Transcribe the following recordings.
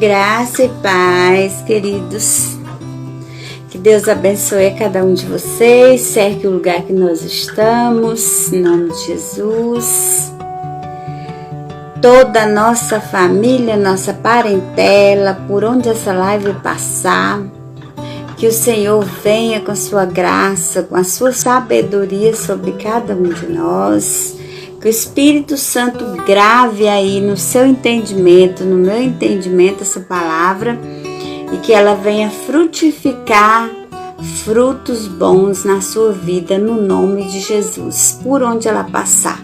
Graça e paz, queridos. Que Deus abençoe a cada um de vocês, cerque o lugar que nós estamos, em nome de Jesus. Toda a nossa família, nossa parentela, por onde essa live passar, que o Senhor venha com a sua graça, com a sua sabedoria sobre cada um de nós. Que o Espírito Santo grave aí no seu entendimento, no meu entendimento, essa palavra, e que ela venha frutificar frutos bons na sua vida, no nome de Jesus, por onde ela passar.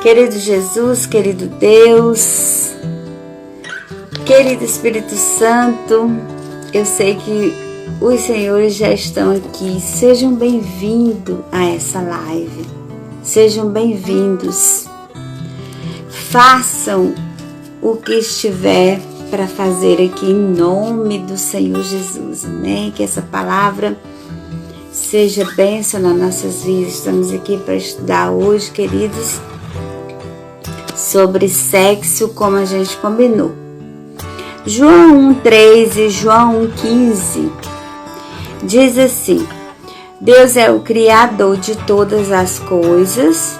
Querido Jesus, querido Deus, querido Espírito Santo, eu sei que os senhores já estão aqui. Sejam bem-vindos a essa live. Sejam bem-vindos. Façam o que estiver para fazer aqui em nome do Senhor Jesus, amém? Que essa palavra seja bênção nas nossas vidas. Estamos aqui para estudar hoje, queridos, sobre sexo, como a gente combinou. João 1,3 e João 1,15 diz assim: Deus é o Criador de todas as coisas.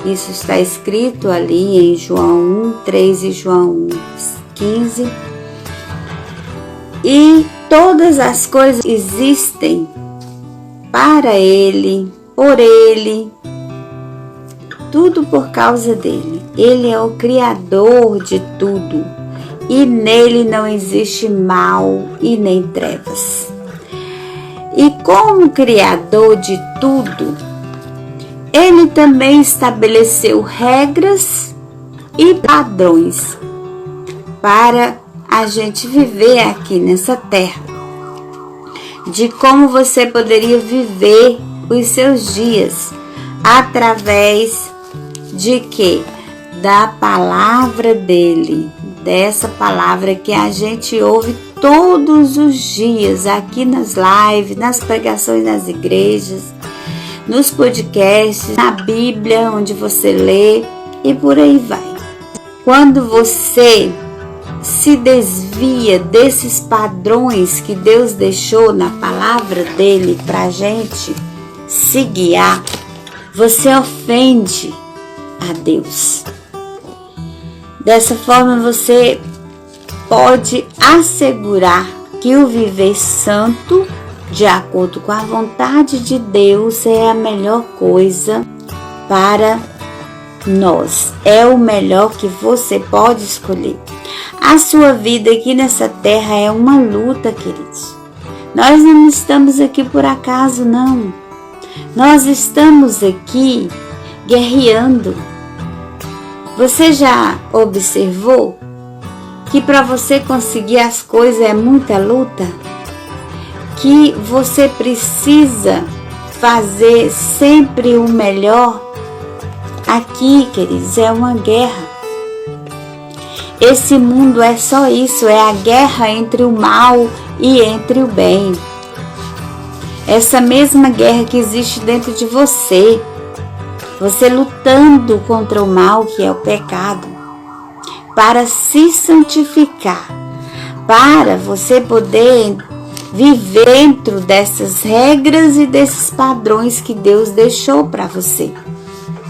Isso está escrito ali em João 1,3 e João 1,15. E todas as coisas existem para Ele, por Ele, tudo por causa dEle. Ele é o Criador de tudo e nele não existe mal e nem trevas. E como Criador de tudo, Ele também estabeleceu regras e padrões para a gente viver aqui nessa terra. De como você poderia viver os seus dias através de quê? Da palavra dEle, dessa palavra que a gente ouve todos os dias aqui nas lives, nas pregações nas igrejas, nos podcasts, na Bíblia, onde você lê e por aí vai. Quando você se desvia desses padrões que Deus deixou na palavra dele para a gente se guiar, você ofende a Deus. Dessa forma você pode assegurar que o viver santo, de acordo com a vontade de Deus, é a melhor coisa para nós. É o melhor que você pode escolher. A sua vida aqui nessa terra é uma luta, queridos. Nós não estamos aqui por acaso, não. Nós estamos aqui guerreando. Você já observou que para você conseguir as coisas é muita luta? Que você precisa fazer sempre o melhor? Aqui, queridos, é uma guerra. Esse mundo é só isso, é a guerra entre o mal e entre o bem. Essa mesma guerra que existe dentro de você. Você lutando contra o mal, que é o pecado, para se santificar, para você poder viver dentro dessas regras e desses padrões que Deus deixou para você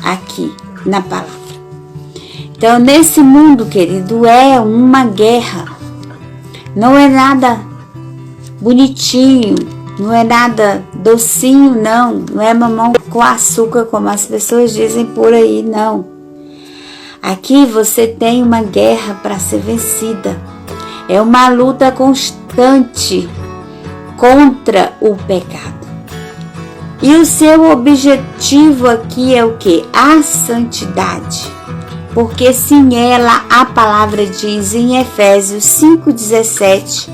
aqui na palavra. Então, nesse mundo, querido, é uma guerra. Não é nada bonitinho, não é nada docinho, não é mamão com açúcar, como as pessoas dizem por aí, não. Aqui você tem uma guerra para ser vencida. É uma luta constante contra o pecado. E o seu objetivo aqui é o quê? A santidade. Porque sem ela, a palavra diz em Efésios 5,17,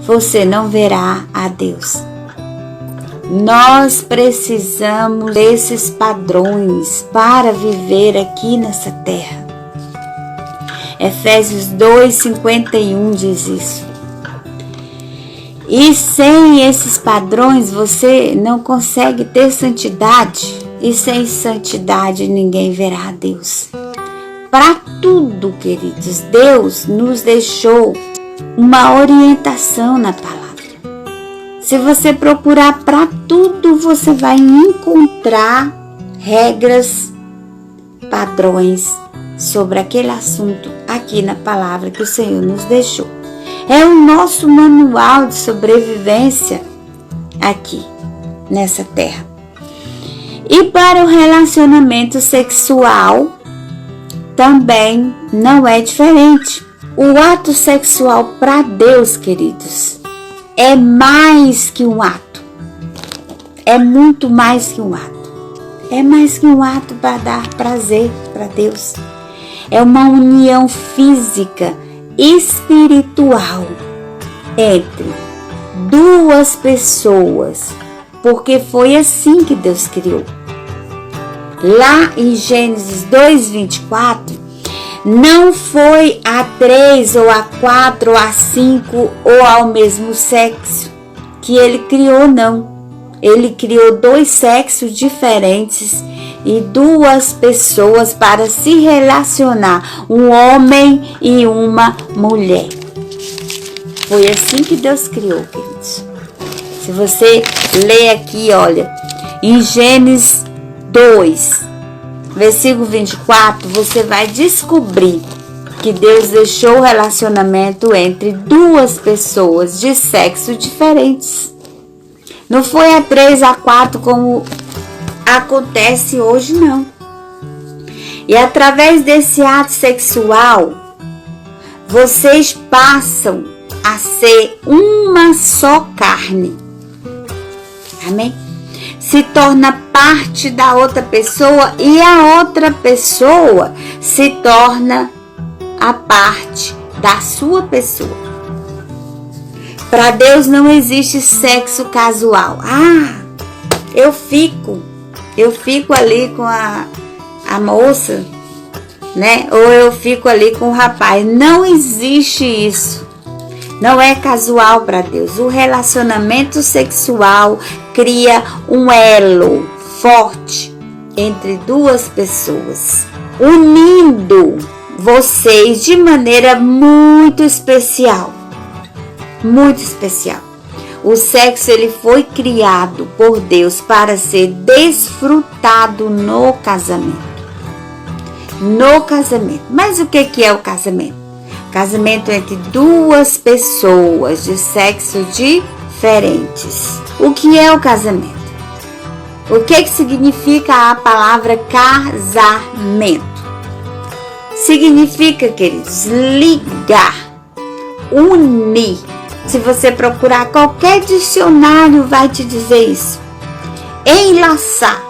você não verá a Deus. Nós precisamos desses padrões para viver aqui nessa terra. Efésios 2,51 diz isso. E sem esses padrões você não consegue ter santidade. E sem santidade ninguém verá a Deus. para tudo, queridos, Deus nos deixou uma orientação na palavra. Se você procurar para tudo, você vai encontrar regras, padrões sobre aquele assunto aqui na palavra que o Senhor nos deixou. É o nosso manual de sobrevivência aqui nessa terra. E para o relacionamento sexual também não é diferente. O ato sexual para Deus, queridos, é mais que um ato. É muito mais que um ato. É mais que um ato para dar prazer para Deus. É uma união física, espiritual entre duas pessoas, porque foi assim que Deus criou. Lá em Gênesis 2:24, não foi a 3 ou a 4 ou a 5 ou ao mesmo sexo que ele criou, não. Ele criou dois sexos diferentes e duas pessoas para se relacionar, um homem e uma mulher. Foi assim que Deus criou, queridos. Se você ler aqui, olha, em Gênesis 2, versículo 24, você vai descobrir que Deus deixou o relacionamento entre duas pessoas de sexo diferentes. Não foi a 3, a 4 como acontece hoje, não. E através desse ato sexual, vocês passam a ser uma só carne. Amém? Se torna parte da outra pessoa e a outra pessoa se torna a parte da sua pessoa. Para Deus não existe sexo casual. Eu fico ali com a moça, né? Ou eu fico ali com o rapaz. Não existe isso. Não é casual para Deus. O relacionamento sexual cria um elo forte entre duas pessoas, unindo vocês de maneira muito especial. Muito especial. O sexo ele foi criado por Deus para ser desfrutado no casamento. No casamento. Mas o que é o casamento? Casamento entre duas pessoas de sexo diferentes. O que é o casamento? O que significa a palavra casamento? Significa, queridos, ligar, unir. Se você procurar qualquer dicionário, vai te dizer isso. Enlaçar,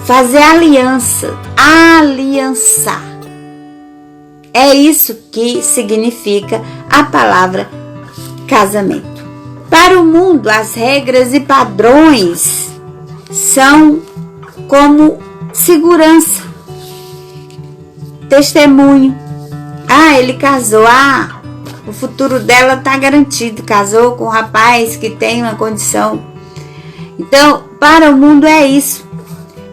fazer aliança, aliançar. É isso que significa a palavra casamento. Para o mundo, as regras e padrões são como segurança, testemunho. Ele casou, o futuro dela está garantido, casou com um rapaz que tem uma condição. Então, para o mundo é isso.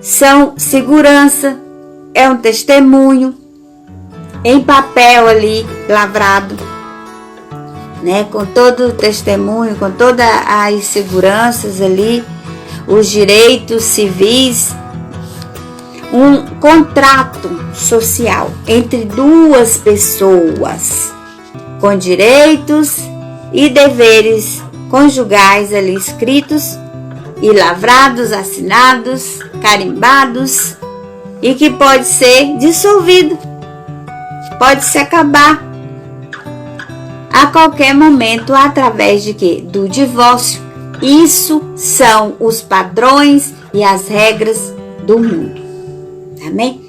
São segurança, é um testemunho, em papel ali, lavrado, né? Com todo o testemunho, com todas as seguranças ali, os direitos civis, um contrato social entre duas pessoas, com direitos e deveres conjugais ali escritos e lavrados, assinados, carimbados, e que pode ser dissolvido, pode se acabar a qualquer momento através de quê? Do divórcio. Isso são os padrões e as regras do mundo. Amém?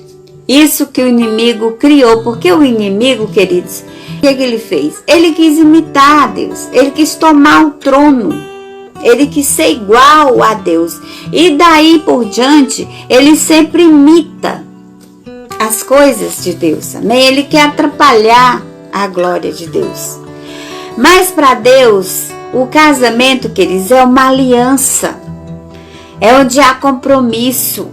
Isso que o inimigo criou, porque o inimigo, queridos, o que ele fez? Ele quis imitar a Deus, ele quis tomar o trono, ele quis ser igual a Deus. E daí por diante, ele sempre imita as coisas de Deus, amém? Ele quer atrapalhar a glória de Deus. Mas para Deus, o casamento, queridos, é uma aliança. É onde há compromisso.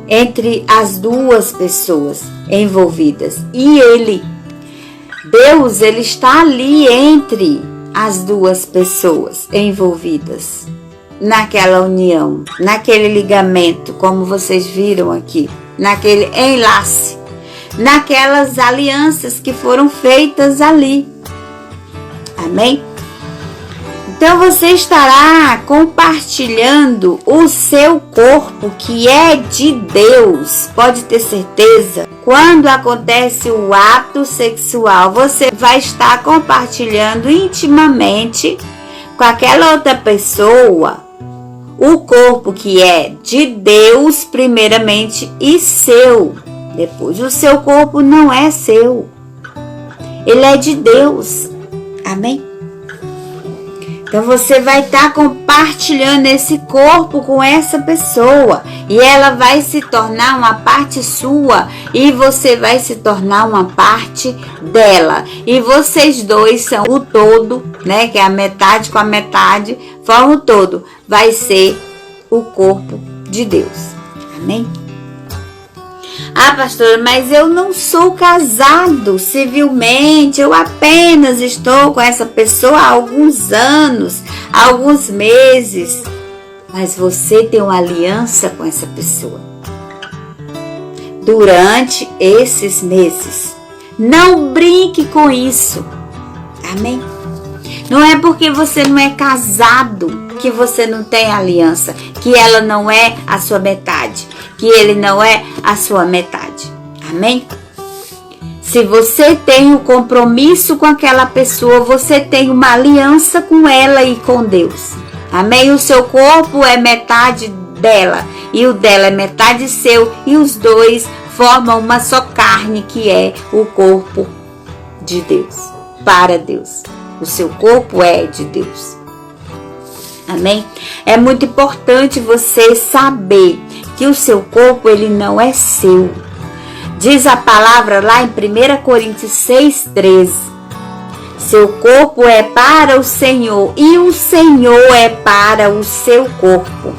entre as duas pessoas envolvidas. E ele, Deus, ele está ali entre as duas pessoas envolvidas naquela união, naquele ligamento, como vocês viram aqui, naquele enlace, naquelas alianças que foram feitas ali. Amém? Então você estará compartilhando o seu corpo, que é de Deus. Pode ter certeza. Quando acontece o ato sexual, você vai estar compartilhando intimamente com aquela outra pessoa o corpo que é de Deus primeiramente e seu. Depois, o seu corpo não é seu. Ele é de Deus. Amém? Então você vai estar compartilhando esse corpo com essa pessoa e ela vai se tornar uma parte sua e você vai se tornar uma parte dela. E vocês dois são o todo, né? Que é a metade com a metade, forma o todo. Vai ser o corpo de Deus. Amém? Ah, pastora, mas eu não sou casado civilmente, eu apenas estou com essa pessoa há alguns anos, há alguns meses. Mas você tem uma aliança com essa pessoa durante esses meses. Não brinque com isso. Amém? Não é porque você não é casado que você não tem aliança, que ela não é a sua metade, que ele não é a sua metade. Amém? Se você tem um compromisso com aquela pessoa, você tem uma aliança com ela e com Deus. Amém? O seu corpo é metade dela e o dela é metade seu e os dois formam uma só carne, que é o corpo de Deus, para Deus. O seu corpo é de Deus. Amém? É muito importante você saber que o seu corpo, ele não é seu. Diz a palavra lá em 1 Coríntios 6,13. Seu corpo é para o Senhor e o Senhor é para o seu corpo.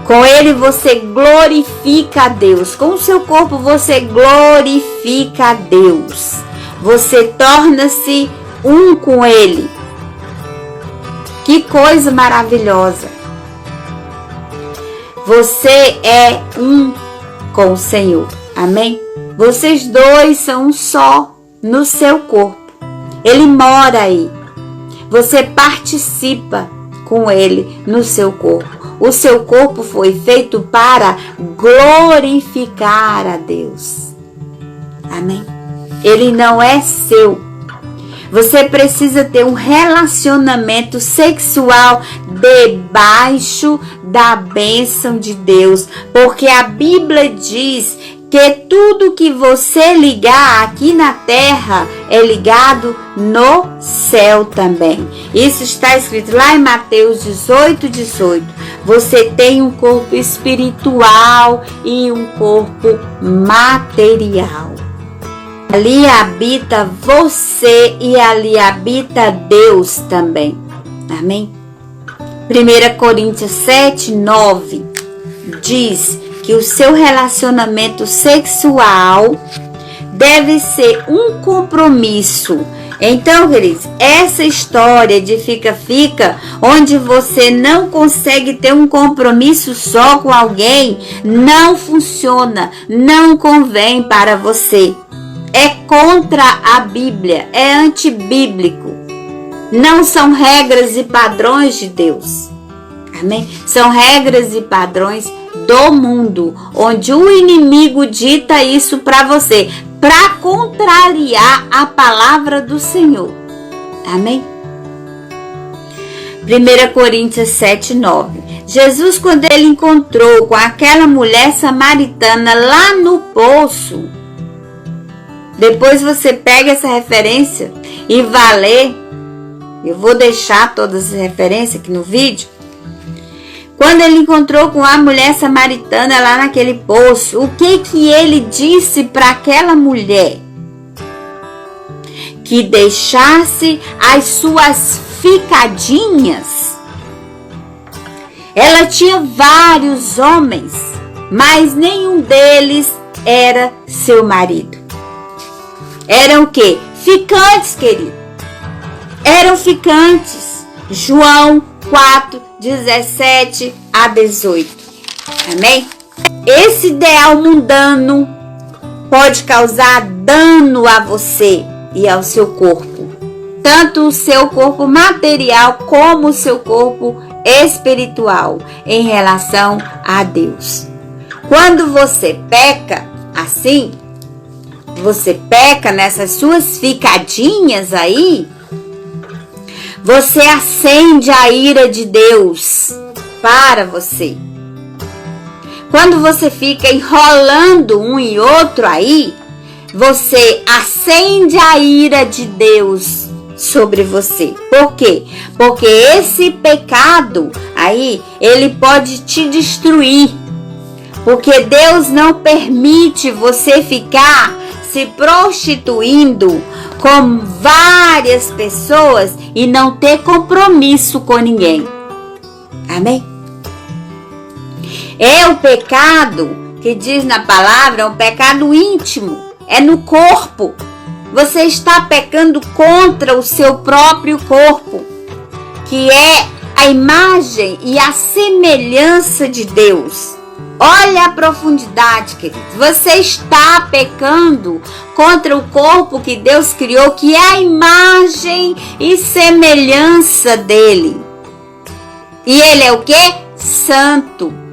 Com ele você glorifica a Deus. Com o seu corpo você glorifica a Deus. Você torna-se um com ele. Que coisa maravilhosa. Você é um com o Senhor. Amém? Vocês dois são um só no seu corpo. Ele mora aí. Você participa com ele no seu corpo. O seu corpo foi feito para glorificar a Deus. Amém? Ele não é seu. Você precisa ter um relacionamento sexual debaixo da bênção de Deus, porque a Bíblia diz que tudo que você ligar aqui na terra é ligado no céu também. Isso está escrito lá em Mateus 18:18. Você tem um corpo espiritual e um corpo material. Ali habita você e ali habita Deus também. Amém? 1 Coríntios 7:9 diz que o seu relacionamento sexual deve ser um compromisso. Então, queridos, essa história de fica-fica, onde você não consegue ter um compromisso só com alguém, não funciona, não convém para você. É contra a Bíblia, é antibíblico. Não são regras e padrões de Deus. Amém? São regras e padrões do mundo, onde o inimigo dita isso para você, para contrariar a palavra do Senhor. Amém? 1 Coríntios 7:9. Jesus, quando ele encontrou com aquela mulher samaritana lá no poço, depois você pega essa referência e vai ler. Eu vou deixar todas as referências aqui no vídeo. Quando ele encontrou com a mulher samaritana lá naquele poço, o que ele disse para aquela mulher? Que deixasse as suas ficadinhas. Ela tinha vários homens mas nenhum deles era seu marido. Eram o quê? Ficantes, querido. Eram ficantes. João 4, 17 a 18. Amém? Esse ideal mundano pode causar dano a você e ao seu corpo. Tanto o seu corpo material como o seu corpo espiritual em relação a Deus. Quando você peca assim, você peca nessas suas ficadinhas aí, você acende a ira de Deus para você. Quando você fica enrolando um e outro aí, você acende a ira de Deus sobre você. Por quê? Porque esse pecado aí, ele pode te destruir. Porque Deus não permite você ficar se prostituindo com várias pessoas e não ter compromisso com ninguém. Amém? É o pecado que diz na palavra, é um pecado íntimo, é no corpo. Você está pecando contra o seu próprio corpo, que é a imagem e a semelhança de Deus. Olha a profundidade, querido. Você está pecando contra o corpo que Deus criou, que é a imagem e semelhança dele. E ele é o quê? Santo.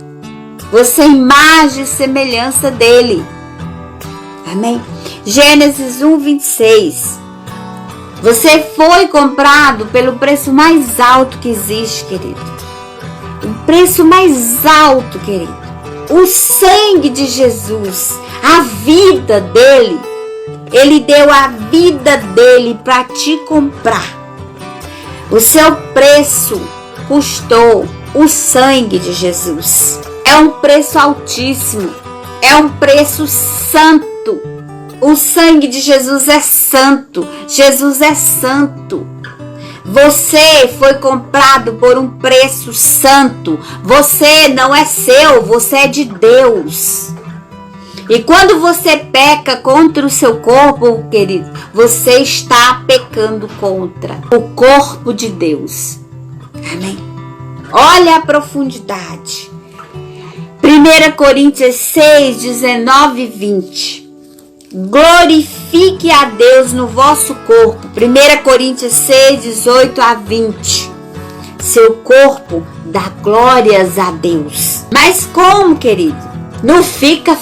Você é imagem e semelhança dele. Amém? Gênesis 1, 26. Você foi comprado pelo preço mais alto que existe, querido. O preço mais alto, querido. O sangue de Jesus, a vida dele. Ele deu a vida dele para te comprar. O seu preço custou o sangue de Jesus. É um preço altíssimo. É um preço santo. O sangue de Jesus é santo. Jesus é santo. Você foi comprado por um preço santo. Você não é seu, você é de Deus. E quando você peca contra o seu corpo, querido, você está pecando contra o corpo de Deus. Amém? Olha a profundidade. 1 Coríntios 6, 19 e 20. Glorifique a Deus no vosso corpo. 1 Coríntios 6, 18 a 20. Seu corpo dá glórias a Deus. Mas como, querido? No fica.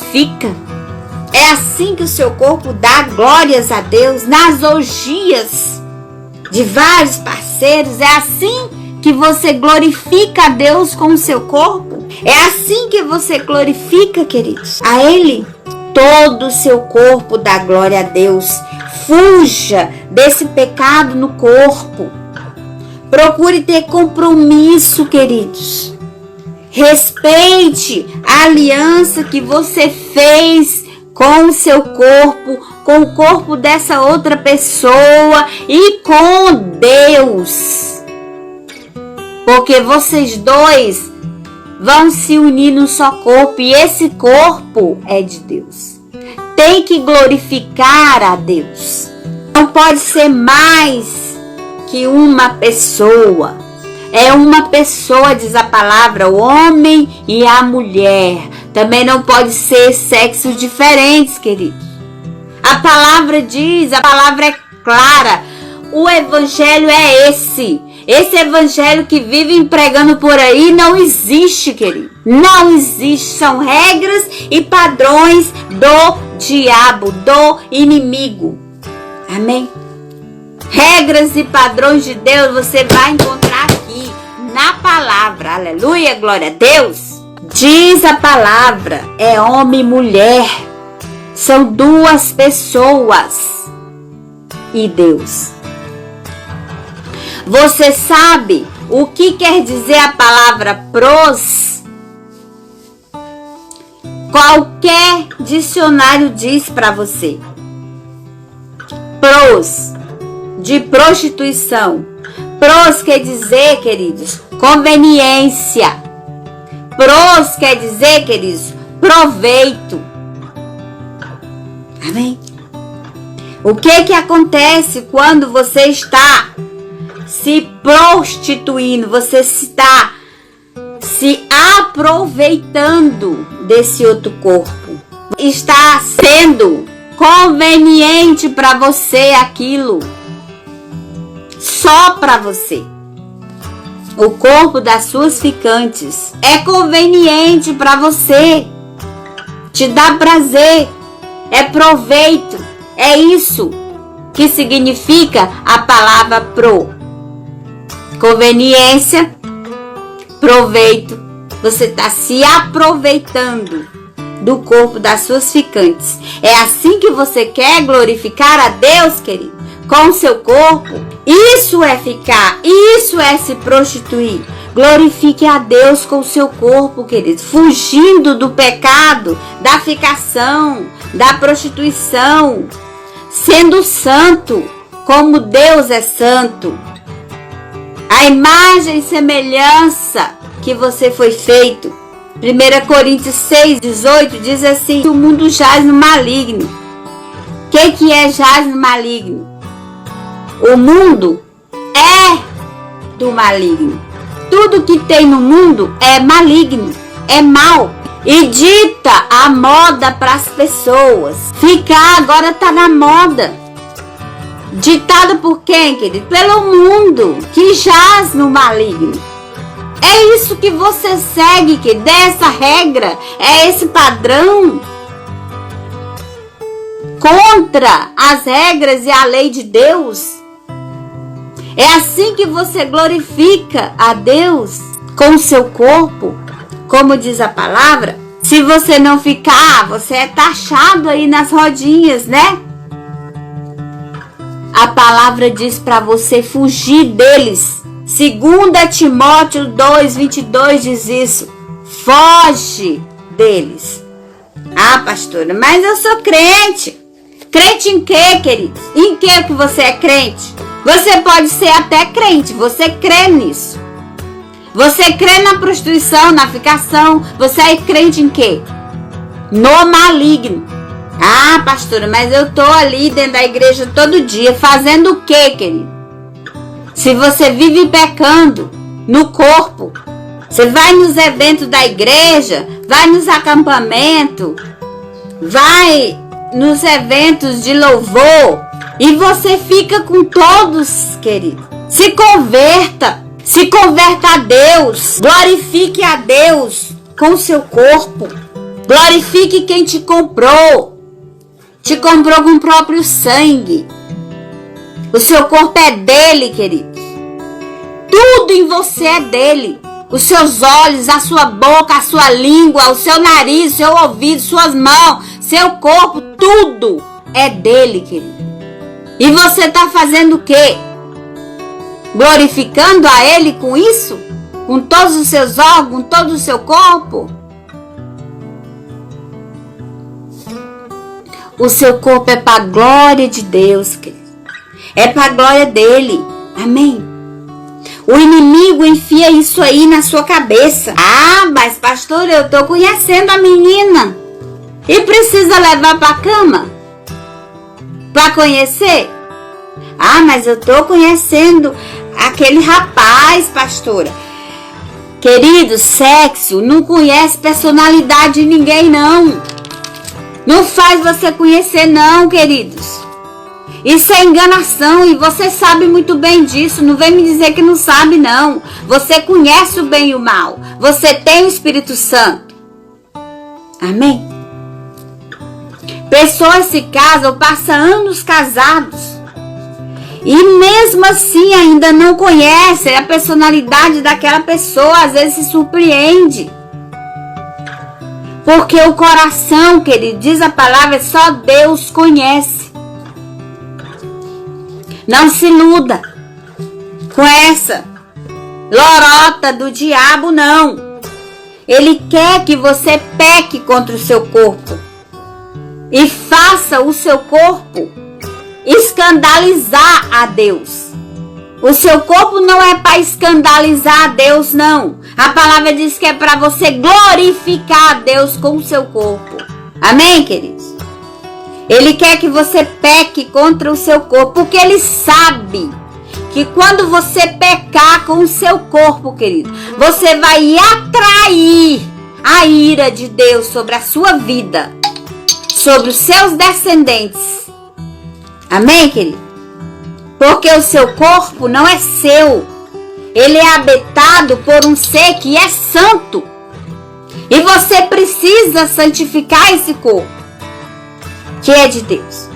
É assim que o seu corpo dá glórias a Deus nas orgias de vários parceiros. É assim que você glorifica a Deus com o seu corpo. É assim que você glorifica, queridos, a Ele. Todo o seu corpo dá glória a Deus. Fuja desse pecado no corpo. Procure ter compromisso, queridos. Respeite a aliança que você fez com o seu corpo, com o corpo dessa outra pessoa e com Deus. Porque vocês dois vão se unir num só corpo e esse corpo é de Deus. Tem que glorificar a Deus. Não pode ser mais que uma pessoa. É uma pessoa, diz a palavra, o homem e a mulher. Também não pode ser sexos diferentes, queridos. A palavra diz, a palavra é clara. O evangelho é esse. Esse evangelho que vive pregando por aí não existe, querido. Não existe. São regras e padrões do diabo, do inimigo. Amém? Regras e padrões de Deus você vai encontrar aqui na palavra. Aleluia, glória a Deus. Diz a palavra, é homem e mulher. São duas pessoas e Deus. Você sabe o que quer dizer a palavra pros? Qualquer dicionário diz para você. Pros, de prostituição. Pros quer dizer, queridos, conveniência. Pros quer dizer, queridos, proveito. Amém? O que acontece quando você está se prostituindo? Você está se aproveitando desse outro corpo. Está sendo conveniente para você aquilo. Só para você. O corpo das suas ficantes é conveniente para você. Te dá prazer. É proveito. É isso que significa a palavra conveniência, proveito. Você está se aproveitando do corpo das suas ficantes. É assim que você quer glorificar a Deus, querido? Com o seu corpo? Isso é ficar, isso é se prostituir. Glorifique a Deus com o seu corpo, querido. Fugindo do pecado, da ficação, da prostituição. Sendo santo, como Deus é santo. A imagem e semelhança que você foi feito. 1 Coríntios 6:18 diz assim: o mundo jaz no maligno. O que é jaz no maligno? O mundo é do maligno. Tudo que tem no mundo é maligno, é mal. E dita a moda para as pessoas. Ficar agora tá na moda. Ditado por quem, querido? Pelo mundo que jaz no maligno. É isso que você segue, que dessa regra, é esse padrão contra as regras e a lei de Deus. É assim que você glorifica a Deus com o seu corpo. Como diz a palavra, se você não ficar, você é taxado aí nas rodinhas, né? A palavra diz para você fugir deles. 2 Timóteo 2:22 diz isso. Foge deles. Ah, pastora, mas eu sou crente. Crente em quê, queridos? Em que você é crente? Você pode ser até crente, você crê nisso. Você crê na prostituição, na ficação. Você é crente em quê? No maligno. Ah, pastora, mas eu tô ali dentro da igreja todo dia. Fazendo o quê, querido? Se você vive pecando no corpo, você vai nos eventos da igreja, vai nos acampamentos, vai nos eventos de louvor e você fica com todos, querido. Se converta. Se converta a Deus, glorifique a Deus com o seu corpo. Glorifique quem te comprou com o próprio sangue. O seu corpo é dele, queridos. Tudo em você é dele. Os seus olhos, a sua boca, a sua língua, o seu nariz, o seu ouvido, suas mãos, seu corpo, tudo é dele, querido. E você está fazendo o quê? Glorificando a Ele com isso? Com todos os seus órgãos, com todo o seu corpo? O seu corpo é para a glória de Deus, querido. É para a glória dele. Amém? O inimigo enfia isso aí na sua cabeça. Ah, mas pastor, eu estou conhecendo a menina. E precisa levar para a cama? Para conhecer? Ah, mas eu estou conhecendo aquele rapaz, pastora. Querido, sexo não conhece personalidade de ninguém, não. Não faz você conhecer, não, queridos. Isso é enganação e você sabe muito bem disso. Não vem me dizer que não sabe, não. Você conhece o bem e o mal. Você tem o Espírito Santo. Amém? Pessoas se casam, passam anos casados. E mesmo assim ainda não conhece a personalidade daquela pessoa. Às vezes se surpreende. Porque o coração, querido, diz a palavra, só Deus conhece. Não se iluda com essa lorota do diabo, não. Ele quer que você peque contra o seu corpo. E faça o seu corpo escandalizar a Deus. O seu corpo não é para escandalizar a Deus, não. A palavra diz que é para você glorificar a Deus com o seu corpo. Amém, queridos? Ele quer que você peque contra o seu corpo, porque ele sabe que quando você pecar com o seu corpo, querido, você vai atrair a ira de Deus sobre a sua vida, sobre os seus descendentes. Amém, querido? Porque o seu corpo não é seu. Ele é habitado por um ser que é santo. E você precisa santificar esse corpo, que é de Deus.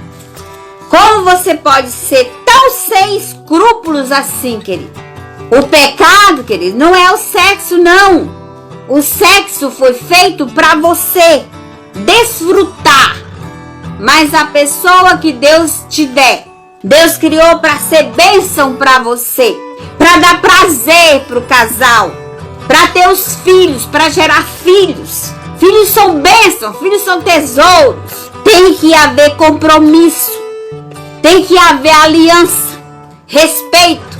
Como você pode ser tão sem escrúpulos assim, querido? O pecado, querido, não é o sexo, não. O sexo foi feito para você desfrutar. Mas a pessoa que Deus te der, Deus criou para ser bênção para você, para dar prazer para o casal, para ter os filhos, para gerar filhos. Filhos são bênçãos, filhos são tesouros. Tem que haver compromisso, tem que haver aliança, respeito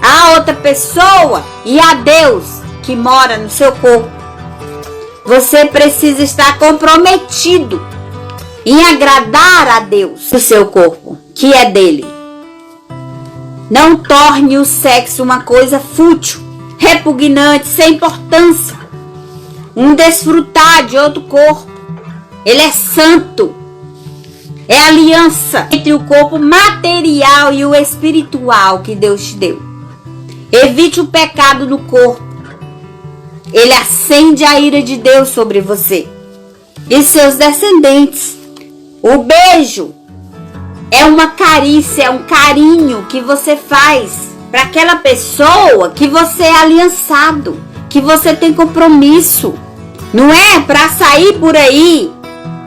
a outra pessoa e a Deus que mora no seu corpo. Você precisa estar comprometido em agradar a Deus do seu corpo, que é dele. Não torne o sexo uma coisa fútil, repugnante, sem importância. Um desfrutar de outro corpo. Ele é santo. É aliança entre o corpo material e o espiritual que Deus te deu. Evite o pecado no corpo. Ele acende a ira de Deus sobre você e seus descendentes. O beijo é uma carícia, é um carinho que você faz para aquela pessoa que você é aliançado, que você tem compromisso. Não é para sair por aí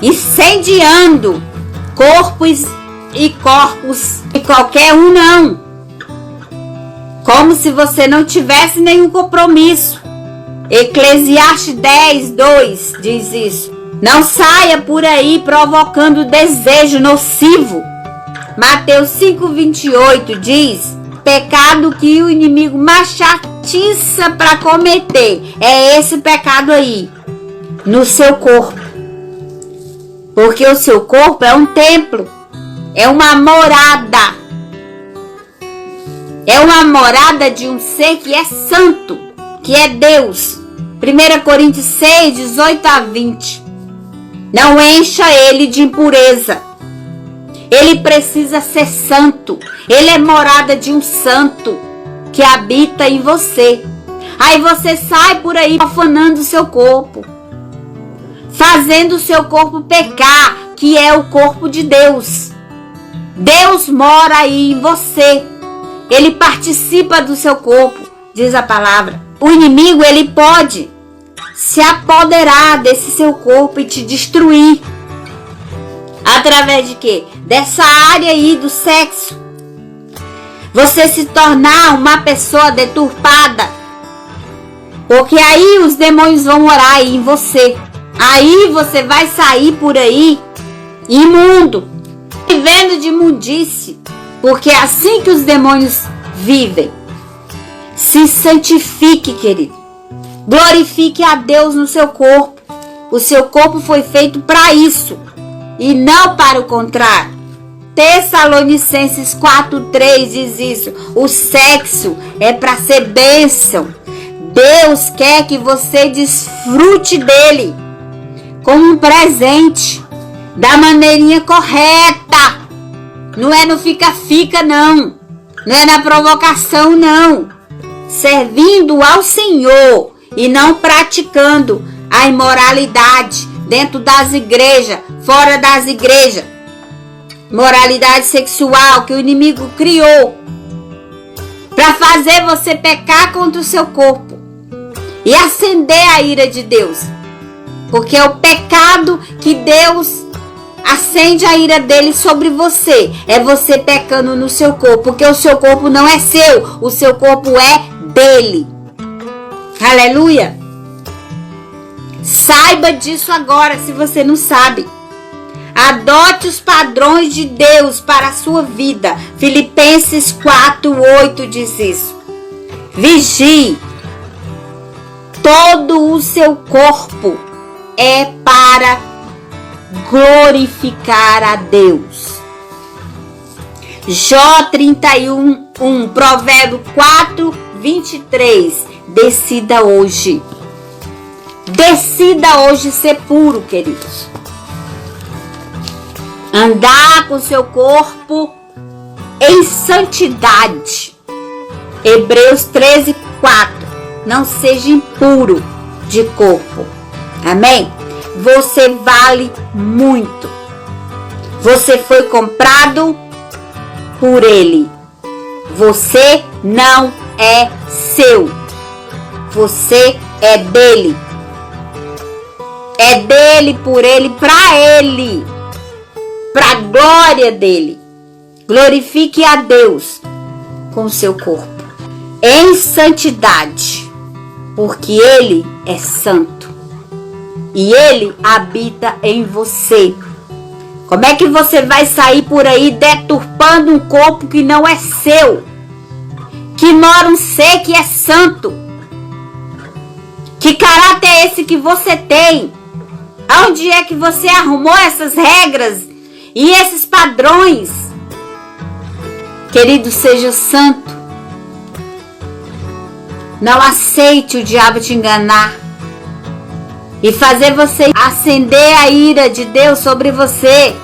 incendiando corpos e corpos de qualquer um, não. Como se você não tivesse nenhum compromisso. Eclesiastes 10:2 diz isso. Não saia por aí provocando desejo nocivo. Mateus 5:28 diz: pecado que o inimigo mais atiça para cometer é esse pecado aí, no seu corpo. Porque o seu corpo é um templo, é uma morada. É uma morada de um ser que é santo, que é Deus. 1 Coríntios 6:18-20. Não encha ele de impureza. Ele precisa ser santo. Ele é morada de um santo que habita em você. Aí você sai por aí profanando o seu corpo, fazendo o seu corpo pecar, que é o corpo de Deus. Deus mora aí em você. Ele participa do seu corpo, diz a palavra. O inimigo, ele pode se apoderar desse seu corpo e te destruir. Através de quê? Dessa área aí do sexo. Você se tornar uma pessoa deturpada. Porque aí os demônios vão morar aí em você. Aí você vai sair por aí imundo, vivendo de imundície. Porque é assim que os demônios vivem. Se santifique, querido. Glorifique a Deus no seu corpo. O seu corpo foi feito para isso e não para o contrário. Tessalonicenses 4:3 diz isso. O sexo é para ser bênção. Deus quer que você desfrute dele como um presente, da maneirinha correta. Não é no fica-fica, não. Não é na provocação, não. Servindo ao Senhor e não praticando a imoralidade dentro das igrejas, fora das igrejas. Moralidade sexual que o inimigo criou para fazer você pecar contra o seu corpo e acender a ira de Deus. Porque é o pecado que Deus acende a ira dele sobre você. É você pecando no seu corpo. Porque o seu corpo não é seu. O seu corpo é dele. Aleluia. Saiba disso agora, se você não sabe. Adote os padrões de Deus para a sua vida. Filipenses 4:8 diz isso. Vigie. todo o seu corpo é para glorificar a Deus. Jó 31:1, Provérbio 4:23. Decida hoje. Decida hoje ser puro, queridos. Andar com seu corpo em santidade. Hebreus 13:4. Não seja impuro de corpo. Amém? Você vale muito. Você foi comprado por Ele. Você não é seu. Você é dele. É dele, por Ele, para Ele. Para a glória dele. Glorifique a Deus com o seu corpo. Em santidade. Porque Ele é santo. E Ele habita em você. Como é que você vai sair por aí deturpando um corpo que não é seu? Que mora um ser que é santo? Que caráter é esse que você tem? Onde é que você arrumou essas regras e esses padrões? Querido, seja santo. Não aceite o diabo te enganar e fazer você acender a ira de Deus sobre você.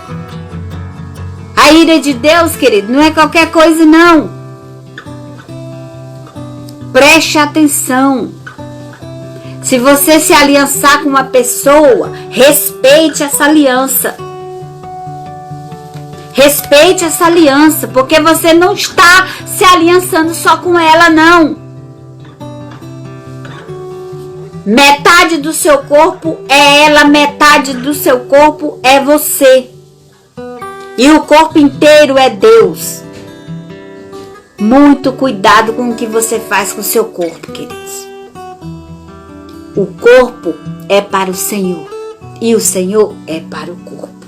A ira de Deus, querido, não é qualquer coisa, não. Preste atenção. Se você se aliançar com uma pessoa, respeite essa aliança. Respeite essa aliança, porque você não está se aliançando só com ela, não. Metade do seu corpo é ela, metade do seu corpo é você. E o corpo inteiro é Deus. Muito cuidado com o que você faz com o seu corpo, queridos. O corpo é para o Senhor. E o Senhor é para o corpo.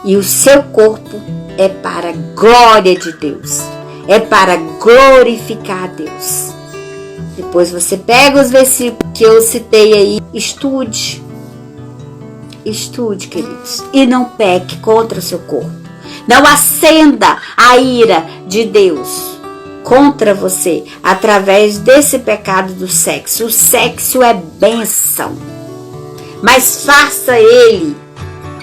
E o seu corpo é para a glória de Deus. É para glorificar a Deus. Depois você pega os versículos que eu citei aí. Estude. Estude, queridos. E não peque contra o seu corpo. Não acenda a ira de Deus contra você através desse pecado do sexo. O sexo é bênção. Mas faça ele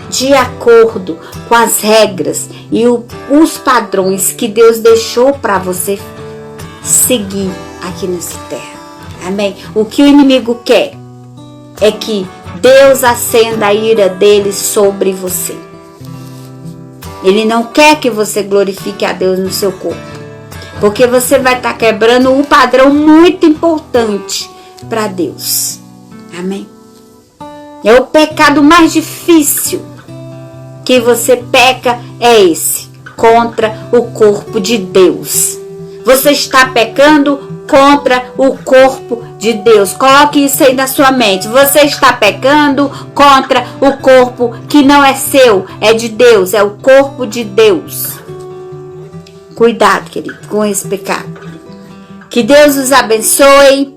de acordo com as regras e os padrões que Deus deixou para você seguir aqui nessa terra. Amém? O que o inimigo quer é que Deus acenda a ira dele sobre você. Ele não quer que você glorifique a Deus no seu corpo, porque você vai estar quebrando um padrão muito importante para Deus. Amém? É o pecado mais difícil que você peca, é esse, contra o corpo de Deus. Você está pecando contra o corpo de Deus. Coloque isso aí na sua mente. Você está pecando contra o corpo que não é seu, é de Deus, é o corpo de Deus. Cuidado, querido, com esse pecado. Que Deus os abençoe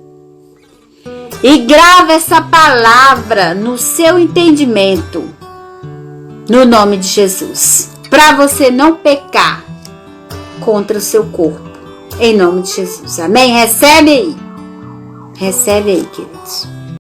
e grave essa palavra no seu entendimento, no nome de Jesus, para você não pecar contra o seu corpo. Em nome de Jesus. Amém? Recebe aí. Recebe aí, queridos.